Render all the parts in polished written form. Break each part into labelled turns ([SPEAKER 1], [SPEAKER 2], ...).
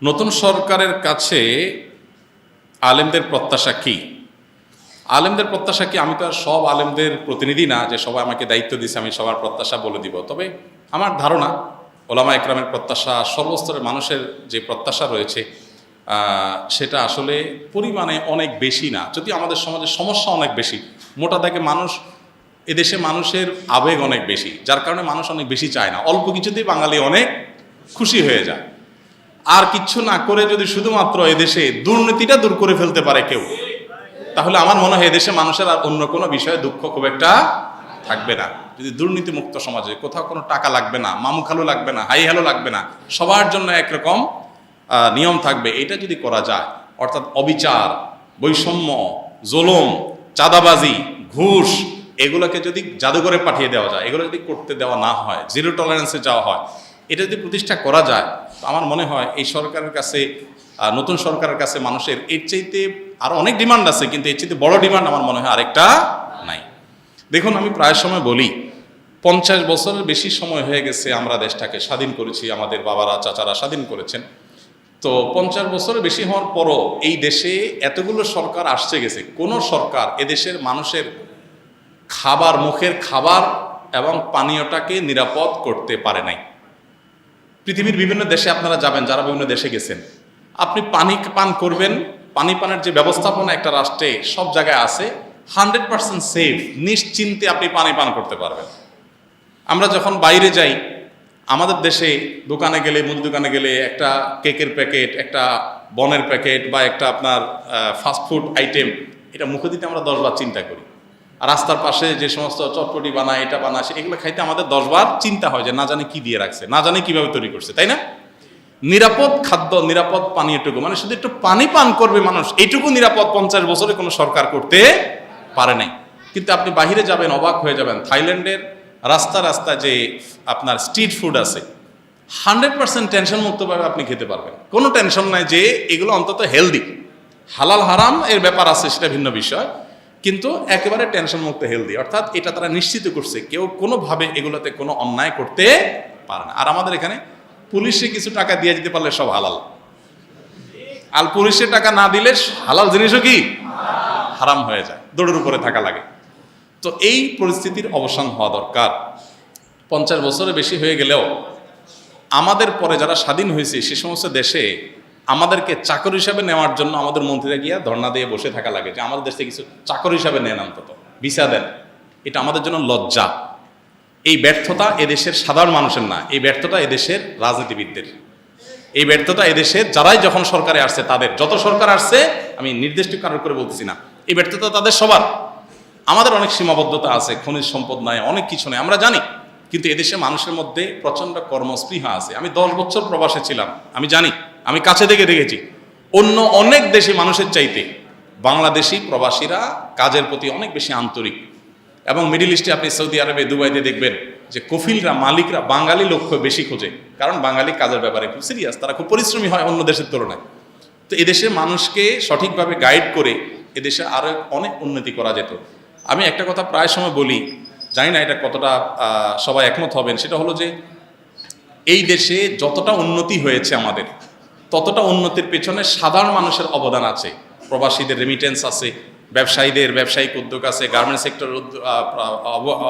[SPEAKER 1] নতুন সরকারের কাছে আলেমদের প্রত্যাশা কি? আলেমদের প্রত্যাশা কি? আমি তো আর সব আলেমদের প্রতিনিধি না যে সবাই আমাকে দায়িত্ব দিয়েছে আমি সবার প্রত্যাশা বলে দিব। তবে আমার ধারণা ওলামা একরামের প্রত্যাশা, সর্বস্তরের মানুষের যে প্রত্যাশা রয়েছে সেটা আসলে পরিমাণে অনেক বেশি না, যদি আমাদের সমাজের সমস্যা অনেক বেশি। মোটা দাগে মানুষ, এদেশে মানুষের আবেগ অনেক বেশি, যার কারণে মানুষ অনেক বেশি চায় না। অল্প কিছুতেই বাঙালি অনেক খুশি হয়ে যায়। আর কিচ্ছু না করে যদি শুধুমাত্র এদেশে দুর্নীতিটা দূর করে ফেলতে পারে কেউ, তাহলে আমার মনে হয় এদেশে মানুষের আর অন্য কোনো বিষয়ে দুঃখ খুব একটা থাকবে না। যদি দুর্নীতি মুক্ত সমাজে কোথাও কোনো টাকা লাগবে না, মামুখালো লাগবে না, হাই হ্যালো লাগবে না, সবার জন্য একরকম নিয়ম থাকবে, এটা যদি করা যায়, অর্থাৎ অবিচার, বৈষম্য, জুলুম, চাঁদাবাজি, ঘুষ, এগুলোকে যদি জাদুঘরে পাঠিয়ে দেওয়া যায়, এগুলো যদি করতে দেওয়া না হয়, জিরো টলারেন্সে যাওয়া হয়, এটা যদি প্রতিষ্ঠা করা যায়, তো আমার মনে হয় এই সরকারের কাছে, নতুন সরকারের কাছে মানুষের এর চাইতে আর অনেক ডিমান্ড আছে, কিন্তু এর চাইতে বড় ডিমান্ড আমার মনে হয় আরেকটা নাই। দেখুন, আমি প্রায় সময় বলি 50 বছরের বেশি সময় হয়ে গেছে আমরা দেশটাকে স্বাধীন করেছি, আমাদের বাবারা চাচারা স্বাধীন করেছেন। তো 50 বছরের বেশি হওয়ার পরও এই দেশে এতগুলো সরকার আসছে গেছে, কোনো সরকার এদেশের মানুষের খাবার, মুখের খাবার এবং পানীয়টাকে নিরাপদ করতে পারে নাই। পৃথিবীর বিভিন্ন দেশে আপনারা যাবেন, যারা বিভিন্ন দেশে গেছেন, আপনি পানি পান করবেন, পানি পানের যে ব্যবস্থাপনা একটা রাষ্ট্রে সব জায়গায় আছে, 100% সেফ, নিশ্চিন্তে আপনি পানি পান করতে পারবেন। আমরা যখন বাইরে যাই, আমাদের দেশে দোকানে গেলে, মুদি দোকানে গেলে একটা কেকের প্যাকেট, একটা বনের প্যাকেট বা একটা আপনার ফাস্টফুড আইটেম, এটা মুখে দিতে আমরা 10 বার চিন্তা করি। আর রাস্তার পাশে যে সমস্ত চটপটি বানায়, এটা বানায়, এগুলো খাইতে আমাদের 10 বার চিন্তা হয় যে না জানে কি দিয়ে রাখছে, না জানে কিভাবে তৈরি করছে, তাই না? নিরাপদ খাদ্য, নিরাপদ পানি, এটুকু মানে শুধু একটু পানি পান করবে মানুষ, এইটুকু নিরাপদ 50 বছরে কোনো সরকার করতে পারে নাই। কিন্তু আপনি বাহিরে যাবেন, অবাক হয়ে যাবেন, থাইল্যান্ডের রাস্তা রাস্তা যে আপনার স্ট্রিট ফুড আছে, 100% টেনশন মুক্তভাবে আপনি খেতে পারবেন, কোনো টেনশন নাই যে এগুলো অন্তত হেলদি। হালাল হারাম এর ব্যাপার আছে, সেটা ভিন্ন বিষয়, কিন্তু একেবারে টেনশন মুক্ত হেলদি, অর্থাৎ এটা তারা নিশ্চিত করছে কেউ কোনোভাবে এগুলোতে কোনো অন্যায় করতে পারে না। আর আমাদের এখানে পুলিশে কিছু টাকা দিয়ে দিতে পারলে সব হালাল, আর পুলিশে টাকা না দিলে হালাল জিনিসও কি হারাম হয়ে যায়, দৌড়ের উপরে থাকা লাগে। তো এই পরিস্থিতির অবসান হওয়া দরকার। 50 বছরের বেশি হয়ে গেলেও আমাদের পরে যারা স্বাধীন হয়েছে সে সমস্ত দেশে আমাদেরকে চাকর হিসাবে নেওয়ার জন্য আমাদের মন্ত্রীরা গিয়া ধর্ণা দিয়ে বসে থাকা লাগে যে আমাদের দেশ থেকে কিছু চাকর হিসাবে নেন, অন্তত ভিসা দেন। এটা আমাদের জন্য লজ্জা। এই ব্যর্থতা এদেশের সাধারণ মানুষের না, এই ব্যর্থতা এদেশের রাজনীতিবিদদের, এই ব্যর্থতা এদেশের যারাই যখন সরকারে আসছে তাদের, যত সরকার আসছে, আমি নির্দিষ্ট কারণ করে বলতেছি না, এই ব্যর্থতা তাদের সবার। আমাদের অনেক সীমাবদ্ধতা আছে, খনিজ সম্পদ নাই, অনেক কিছু নেই, আমরা জানি, কিন্তু এদেশে মানুষের মধ্যে প্রচণ্ড কর্মস্পৃহা আছে। আমি 10 বছর প্রবাসে ছিলাম, আমি জানি, আমি কাছে থেকে দেখেছি, অন্য অনেক দেশে মানুষের চাইতে বাংলাদেশি প্রবাসীরা কাজের প্রতি অনেক বেশি আন্তরিক। এবং মিডিল ইস্টে আপনি সৌদি আরবে, দুবাইতে দেখবেন যে কফিলরা, মালিকরা বাঙালি লক্ষ্য বেশি খোঁজে, কারণ বাঙালি কাজের ব্যাপারে খুব সিরিয়াস, তারা খুব পরিশ্রমী হয় অন্য দেশের তুলনায়। তো এদেশে মানুষকে সঠিকভাবে গাইড করে এদেশে আরও অনেক উন্নতি করা যেত। আমি একটা কথা প্রায় সময় বলি, জানি না এটা কতটা সবাই একমত হবেন, সেটা হলো যে এই দেশে যতটা উন্নতি হয়েছে আমাদের, ততটা উন্নতির পেছনে সাধারণ মানুষের অবদান আছে। প্রবাসীদের রেমিটেন্স আছে, ব্যবসায়ীদের ব্যবসায়িক উদ্যোগ আছে, গার্মেন্টস সেক্টরের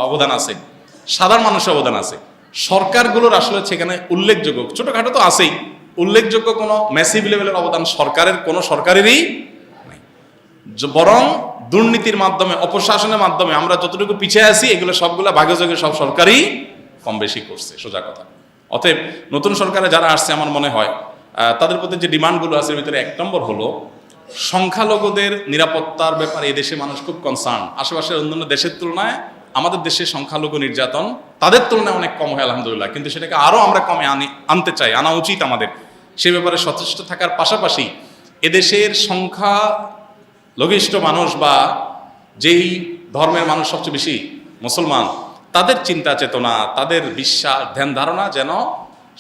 [SPEAKER 1] অবদান আছে, সাধারণ মানুষের অবদান আছে। সরকারগুলোর আসলে সেখানে উল্লেখযোগ্য, ছোটোখাটো তো আছেই, উল্লেখযোগ্য কোনো ম্যাসিভ লেভেলের অবদান সরকারের, কোনো সরকারেরই নেই। বরং দুর্নীতির মাধ্যমে, অপশাসনের মাধ্যমে আমরা যতটুকু পিছিয়ে আছি, এগুলো সবগুলো ভাগ্যযোগে সব সরকারই কম বেশি করছে, সোজা কথা। অতএব নতুন সরকারে যারা আসছে, আমার মনে হয় তাদের প্রতি যে ডিমান্ডগুলো আছে, এর ভিতরে 1 নম্বর হলো সংখ্যালঘুদের নিরাপত্তার ব্যাপারে এদেশে মানুষ খুব কনসার্ন। আশেপাশের অন্যান্য দেশের তুলনায় আমাদের দেশে সংখ্যালঘু নির্যাতন তাদের তুলনায় অনেক কম হয় আলহামদুলিল্লাহ, কিন্তু সেটাকে আরও আমরা কমে আনতে চাই, আনা উচিত আমাদের। সে ব্যাপারে সচেষ্ট থাকার পাশাপাশি এদেশের সংখ্যালঘিষ্ঠ মানুষ বা যেই ধর্মের মানুষ সবচেয়ে বেশি মুসলমান, তাদের চিন্তা চেতনা, তাদের বিশ্বাস, ধ্যান ধারণা যেন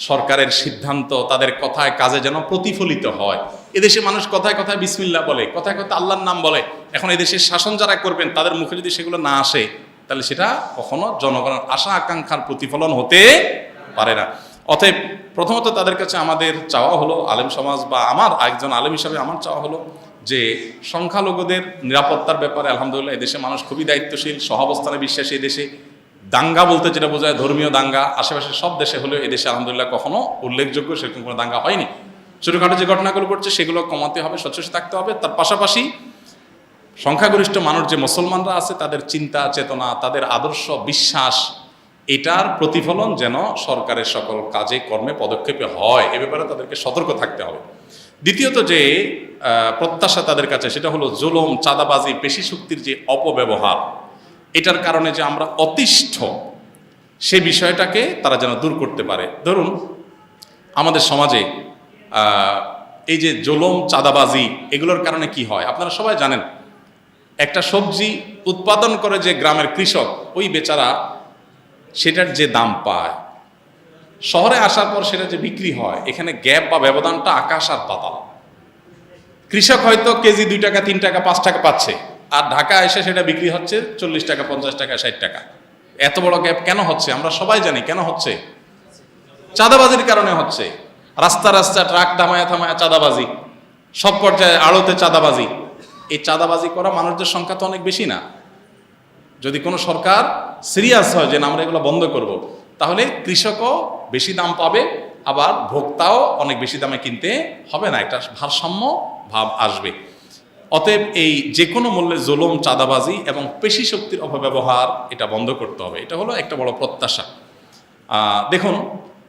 [SPEAKER 1] সরকারের সিদ্ধান্ত, তাদের কথায় কাজে যেন প্রতিফলিত হয়। এদেশে মানুষ কথায় কথায় বিসমিল্লাহ বলে, কথায় কথায় আল্লাহর নাম বলে। এখন এদেশের শাসন যারা করবেন তাদের মুখে যদি সেগুলো না আসে, তাহলে সেটা কখনো জনগণের আশা আকাঙ্ক্ষার প্রতিফলন হতে পারে না। অতএব প্রথমত তাদের কাছে আমাদের চাওয়া হলো, আলেম সমাজ বা আমার একজন আলেম হিসাবে আমার চাওয়া হলো যে সংখ্যালঘুদের নিরাপত্তার ব্যাপারে আলহামদুলিল্লাহ এদেশে মানুষ খুবই দায়িত্বশীল, সহাবস্থানে বিশ্বাসী। এদেশে দাঙ্গা বলতে যেটা বোঝায় ধর্মীয় দাঙ্গা, আশেপাশে সব দেশে হলেও এদেশে আলহামদুলিল্লাহ কখনো উল্লেখযোগ্য সেরকম কোনো দাঙ্গা হয়নি। ছোটোখাটো যে ঘটনাগুলো ঘটছে সেগুলো কমাতে হবে, সচেষ্ট থাকতে হবে। তার পাশাপাশি সংখ্যাগরিষ্ঠ মানুষ যে মুসলমানরা আছে তাদের চিন্তা চেতনা, তাদের আদর্শ বিশ্বাস, এটার প্রতিফলন যেন সরকারের সকল কাজে কর্মে পদক্ষেপে হয়, এ ব্যাপারে তাদেরকে সতর্ক থাকতে হবে। দ্বিতীয়ত যে প্রত্যাশা তাদের কাছে সেটা হলো জুলুম, চাঁদাবাজি, পেশি শক্তির যে অপব্যবহার, এটার কারণে যে আমরা অতিষ্ঠ, সে বিষয়টাকে তারা যেন দূর করতে পারে। ধরুন আমাদের সমাজে এই যে জুলুম, চাঁদাবাজি, এগুলোর কারণে কি হয় আপনারা সবাই জানেন। একটা সবজি উৎপাদন করে যে গ্রামের কৃষক, ওই বেচারা সেটার যে দাম পায়, শহরে আসার পর সেটা যে বিক্রি হয়, এখানে গ্যাপ বা ব্যবধানটা আকাশ আর পাতাল। কৃষক হয়তো কেজি 2 টাকা 3 টাকা 5 টাকা পাচ্ছে, আর ঢাকা এসে সেটা বিক্রি হচ্ছে 40 টাকা 50 টাকা 60 টাকা। এত বড় গ্যাপ কেন হচ্ছে আমরা সবাই জানি কেন হচ্ছে। চাঁদাবাজির কারণে হচ্ছে। রাস্তা রাস্তা ট্রাক থামায়া থামায়া চাঁদাবাজি, সব পর্যায়ে আড়তে চাঁদাবাজি। এই চাঁদাবাজি করা মানুষদের সংখ্যা তো অনেক বেশি না। যদি কোনো সরকার সিরিয়াস হয় যে না আমরা এগুলো বন্ধ করব, তাহলে কৃষকও বেশি দাম পাবে, আবার ভোক্তাও অনেক বেশি দামে কিনতে হবে না, একটা ভারসাম্য ভাব আসবে। অতএব এই যে কোনো মূল্যে জুলুম, চাঁদাবাজি এবং পেশি শক্তির অপব্যবহার এটা বন্ধ করতে হবে। এটা হলো একটা বড় প্রত্যাশা। দেখুন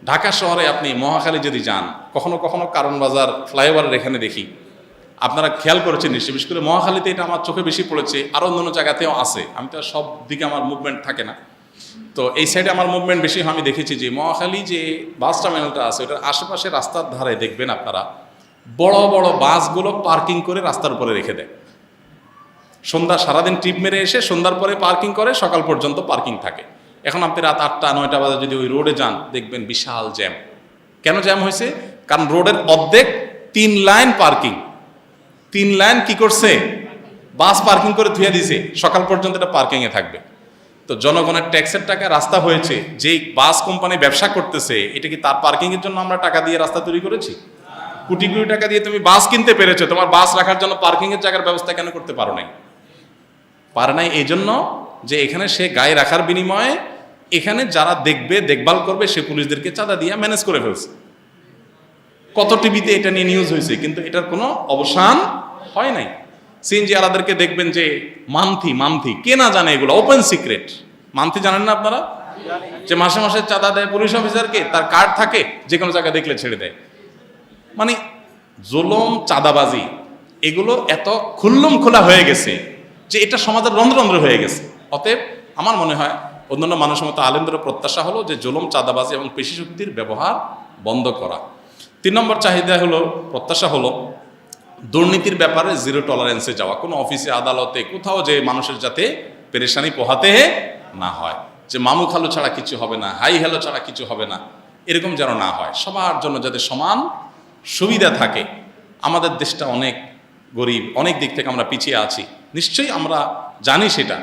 [SPEAKER 1] ঢাকা শহরে আপনি মহাখালী যদি যান, কখনো কখনো কারণ বাজার ফ্লাইওভারের এখানে দেখি, আপনারা খেয়াল করেছেন নিশ্চয়ই, বিশেষ করে মহাখালীতে এটা আমার চোখে বেশি পড়েছে, আরও অন্যান্য জায়গাতেও আছে। আমি তো সব দিকে আমার মুভমেন্ট থাকে না, তো এই সাইডে আমার মুভমেন্ট বেশি হয়। আমি দেখেছি যে মহাখালী যে বাস টার্মিনালটা আছে, ওটার আশেপাশে রাস্তার ধারে দেখবেন আপনারা বড় বড় বাসগুলো পার্কিং করে রাস্তার উপরে রেখে দেয়। সন্ধ্যা সারাদিন ট্রিপ মেরে এসে সন্ধ্যার পরে পার্কিং করে, সকাল পর্যন্ত পার্কিং থাকে। এখন আপনি রাত 8টা 9টা বাজে যদি ওই রোডে যান, দেখবেন বিশাল জ্যাম। কেন জ্যাম হয়েছে? কারণ রোডের অর্ধেক 3 লাইন পার্কিং, 3 লাইন কি করছে, বাস পার্কিং করে ধুয়ে দিছে, সকাল পর্যন্ত এটা পার্কিংয়ে থাকবে। তো জনগণের ট্যাক্সের টাকা রাস্তা হয়েছে, যেই বাস কোম্পানি ব্যবসা করতেছে, এটা কি তার পার্কিংয়ের জন্য আমরা টাকা দিয়ে রাস্তা তৈরি করেছি? কোটি কোটি টাকা দিয়ে তুমি বাস কিনতে পেরেছো, তোমার বাস রাখার জন্য পার্কিংয়ের জায়গার ব্যবস্থা কেন করতে পারো নাই? পারে নাই এই জন্য যে এখানে সে গায়ে রাখার বিনিময়ে এখানে যারা দেখবে, দেখভাল করবে, সে পুলিশদেরকে চাঁদা দিয়ে ম্যানেজ করে ফেলছে। কত টিভিতে এটা নিয়ে নিউজ হয়েছে, কিন্তু এটার কোনো অবসান হয় নাই। সিএনজি আলাদেরকে দেখবেন যে মান্থি কে না জানে, এগুলো ওপেন সিক্রেট। মান্থি জানেন না আপনারা? যে মাসে মাসে চাঁদা দেয় পুলিশ অফিসারকে, তার কার্ড থাকে, যে কোনো জায়গায় দেখলে ছেড়ে দেয়। মানে জুলুম, চাঁদাবাজি এগুলো এত খুল্লুম খোলা হয়ে গেছে যে এটা সমাজের রন্ধ্ররন্ধ্র হয়ে গেছে। অতএব আমার মনে হয় অন্যান্য মানুষের মতো আলেমদের প্রত্যাশা হলো যে জুলুম, চাঁদাবাজি এবং পেশি শক্তির ব্যবহার বন্ধ করা। 3 নম্বর চাহিদা হলো, প্রত্যাশা হলো দুর্নীতির ব্যাপারে জিরো টলারেন্সে যাওয়া। কোনো অফিসে, আদালতে, কোথাও যে মানুষের যাতে পেরেশানি পোহাতে না হয়, যে মামু খালু ছাড়া কিছু হবে না, হাই হ্যালো ছাড়া কিছু হবে না, এরকম যেন না হয়। সবার জন্য যাতে সমান সুবিধা থাকে। আমাদের দেশটা অনেক গরিব, অনেক দিক থেকে আমরা পিছিয়ে আছি, নিশ্চয়ই আমরা জানি সেটা,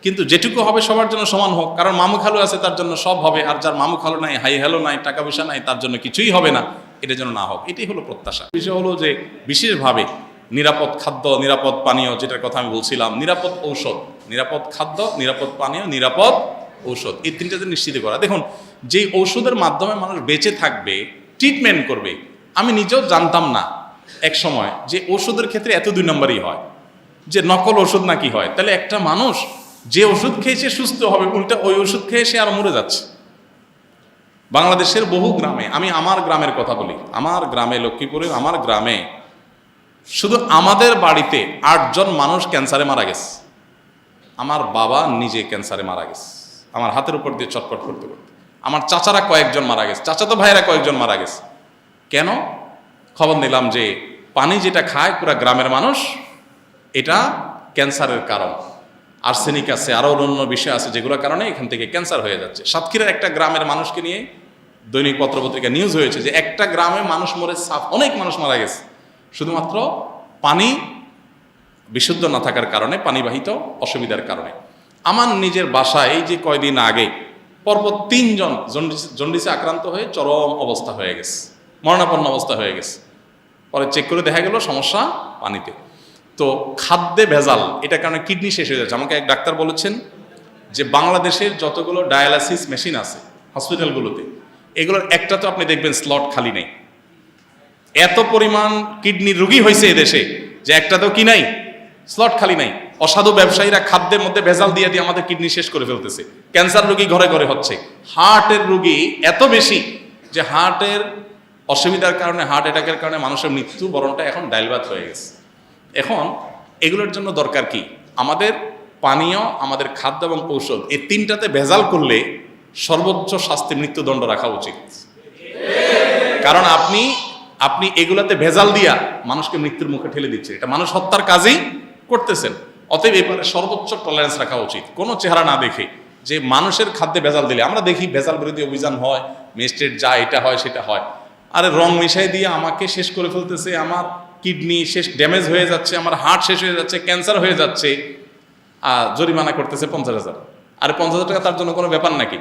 [SPEAKER 1] কিন্তু যেটুকু হবে সবার জন্য সমান হোক। কারণ মামু খালু আছে তার জন্য সব হবে, আর যার মামু খালু নাই, হাই হ্যালো নাই, টাকা পয়সা নাই, তার জন্য কিছুই হবে না। এটা যেন না হোক, এটাই হলো প্রত্যাশা। বিষয় হলো যে বিশেষভাবে নিরাপদ খাদ্য, নিরাপদ পানীয়, যেটার কথা আমি বলছিলাম, নিরাপদ ঔষধ, নিরাপদ খাদ্য, নিরাপদ পানীয়, নিরাপদ ঔষধ, এই 3টাতে নিশ্চিত করা। দেখুন যেই ঔষধের মাধ্যমে মানুষ বেঁচে থাকবে, ট্রিটমেন্ট করবে, আমি নিজেও জানতাম না এক সময় যে ওষুধের ক্ষেত্রে এত 2 নম্বরই হয়, যে নকল ওষুধ নাকি হয়। তাহলে একটা মানুষ যে ওষুধ খেয়ে সে সুস্থ হবে, উল্টা ওই ওষুধ খেয়ে সে আর মরে যাচ্ছে। বাংলাদেশের বহু গ্রামে, আমি আমার গ্রামের কথা বলি, আমার গ্রামে লক্ষ্মীপুরে, আমার গ্রামে শুধু আমাদের বাড়িতে 8 জন মানুষ ক্যান্সারে মারা গেছে। আমার বাবা নিজে ক্যান্সারে মারা গেছে, আমার হাতের উপর দিয়ে চটপট করতে করতে। আমার চাচারা কয়েকজন মারা গেছে, চাচাতো ভাইয়েরা কয়েকজন মারা গেছে। কেন? খবর নিলাম যে পানি যেটা খায় পুরা গ্রামের মানুষ, এটা ক্যান্সারের কারণ। আর্সেনিক আছে, আরও অন্য বিষয় আছে, যেগুলোর কারণে এখান থেকে ক্যান্সার হয়ে যাচ্ছে। সাতক্ষীরার একটা গ্রামের মানুষকে নিয়ে দৈনিক পত্রপত্রিকা নিউজ হয়েছে যে একটা গ্রামে মানুষ মরে, অনেক মানুষ মারা গেছে শুধুমাত্র পানি বিশুদ্ধ না থাকার কারণে, পানিবাহিত অসুবিধার কারণে। আমার নিজের বাসায় এই যে কয়দিন আগে পরপর 3 জন জন্ডিসে আক্রান্ত হয়ে চরম অবস্থা হয়ে গেছে, মরণাপন্ন অবস্থা হয়ে গেছে। পরে চেক করে দেখা গেল সমস্যা পানিতে। তো খাদ্যে ভেজাল, এটার কারণে কিডনি শেষ হয়ে যাচ্ছে। আমাকে এক ডাক্তার বলেছেন যে বাংলাদেশের যতগুলো ডায়ালাসিস মেশিন আছে হসপিটালগুলোতে, এগুলোর একটা তো আপনি দেখবেন স্লট খালি নেই। এত পরিমাণ কিডনির রোগী হয়েছে এদেশে যে একটা তো কি নাই, স্লট খালি নাই। অসাধু ব্যবসায়ীরা খাদ্যের মধ্যে ভেজাল দিয়ে দিয়ে আমাদের কিডনি শেষ করে ফেলতেছে। ক্যান্সার রোগী ঘরে ঘরে হচ্ছে, হার্টের রোগী এত বেশি যে হার্টের অসুবিধার কারণে, হার্ট অ্যাটাকের কারণে মানুষের মৃত্যু বরণটা এখন ডাইলবাত হয়ে গেছে। এখন এগুলোর জন্য দরকার কি? আমাদের পানীয়, আমাদের খাদ্য এবং ঔষধ, এই তিনটাতে ভেজাল করলে সর্বোচ্চ শাস্তি মৃত্যুদণ্ড রাখা উচিত। কারণ আপনি এগুলাতে ভেজাল দিয়া মানুষকে মৃত্যুর মুখে ঠেলে দিচ্ছে, এটা মানুষ হত্যার কাজই করতেছেন। অতএব এবারে সর্বোচ্চ টলারেন্স রাখা উচিত, কোনো চেহারা না দেখে যে মানুষের খাদ্যে ভেজাল দিলে। আমরা দেখি ভেজাল বিরোধী অভিযান হয়, ম্যাজিস্ট্রেট যা এটা হয় সেটা হয়, আরে রং মিশাই দিয়ে আমাকে শেষ করে ফেলতেছে, আমার কিডনি শেষ, ড্যামেজ হয়ে যাচ্ছে, আমার হার্ট শেষ হয়ে যাচ্ছে, ক্যান্সার হয়ে যাচ্ছে, জরিমানা করতেছে 50,000। আরে 50,000 টাকা তার জন্য কোনো ব্যাপার নাকি?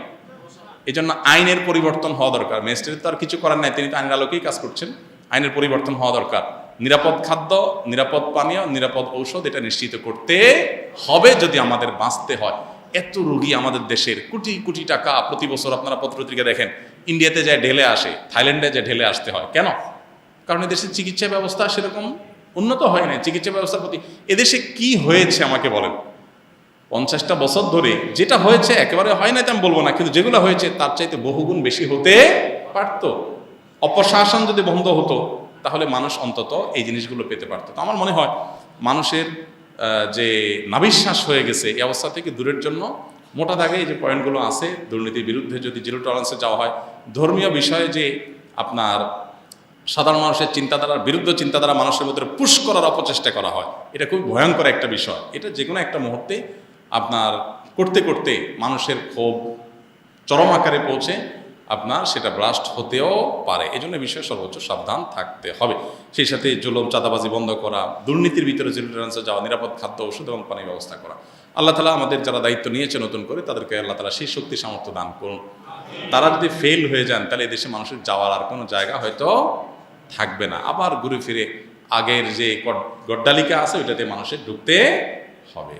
[SPEAKER 1] এই জন্য আইনের পরিবর্তন হওয়া দরকার। ম্যাজিস্ট্রেট তো আর কিছু করার নাই, তিনি তো আইনের আলোকেই কাজ করছেন। আইনের পরিবর্তন হওয়া দরকার। নিরাপদ খাদ্য, নিরাপদ পানীয়, নিরাপদ ঔষধ, এটা নিশ্চিত করতে হবে যদি আমাদের বাঁচতে হয়। এত রোগী আমাদের দেশের, কোটি কোটি টাকা প্রতি বছর আপনারা পত্রপত্রিকা দেখেন, ইন্ডিয়াতে যায় ঢেলে আসে, থাইল্যান্ডে যায় ঢেলে আসতে হয়। কেন? কারণ এদেশের চিকিৎসা ব্যবস্থা সেরকম উন্নত হয় না। চিকিৎসা ব্যবস্থার প্রতি এদেশে কি হয়েছে আমাকে বলেন? 50টা বছর ধরে যেটা হয়েছে একেবারে হয় না তো আমি বলবো না, কিন্তু যেগুলো হয়েছে তার চাইতে বহুগুণ বেশি হতে পারতো। অপশাসন যদি বন্ধ হতো তাহলে মানুষ অন্তত এই জিনিসগুলো পেতে পারতো। তো আমার মনে হয় মানুষের যে নাভিশ্বাস হয়ে গেছে এই অবস্থা থেকে দূরের জন্য মোটা দাগে এই যে পয়েন্টগুলো আছে, দুর্নীতির বিরুদ্ধে যদি জিরো টলারেন্সে যাওয়া হয়, ধর্মীয় বিষয়ে যে আপনার সাধারণ মানুষের চিন্তাধারার বিরুদ্ধে চিন্তাধারা মানুষের মধ্যে পুশ করার অপচেষ্টা করা হয়, এটা খুব ভয়ঙ্কর একটা বিষয়। এটা যে কোনো একটা মুহূর্তে আপনার করতে করতে মানুষের ক্ষোভ চরম আকারে পৌঁছে আপনার সেটা ব্লাস্ট হতেও পারে। এই জন্য বিষয়ে সর্বোচ্চ সাবধান থাকতে হবে। সেই সাথে জুলুম, চাঁদাবাজি বন্ধ করা, দুর্নীতির ভিতরে জিরো টলারেন্সে যাওয়া, নিরাপদ খাদ্য, ওষুধ এবং পানির ব্যবস্থা করা। আল্লাহ তাআলা আমাদের যারা দায়িত্ব নিয়েছে নতুন করে, তাদেরকে আল্লাহ তাআলা সেই শক্তি সামর্থ্য দান করুন। তারা যদি ফেল হয়ে যান তাহলে এদেশে মানুষের যাওয়ার আর কোনো জায়গা হয়তো থাকবে না। আবার ঘুরে ফিরে আগের যে গড্ডালিকা আছে ওইটাতে মানুষের ঢুকতে হবে।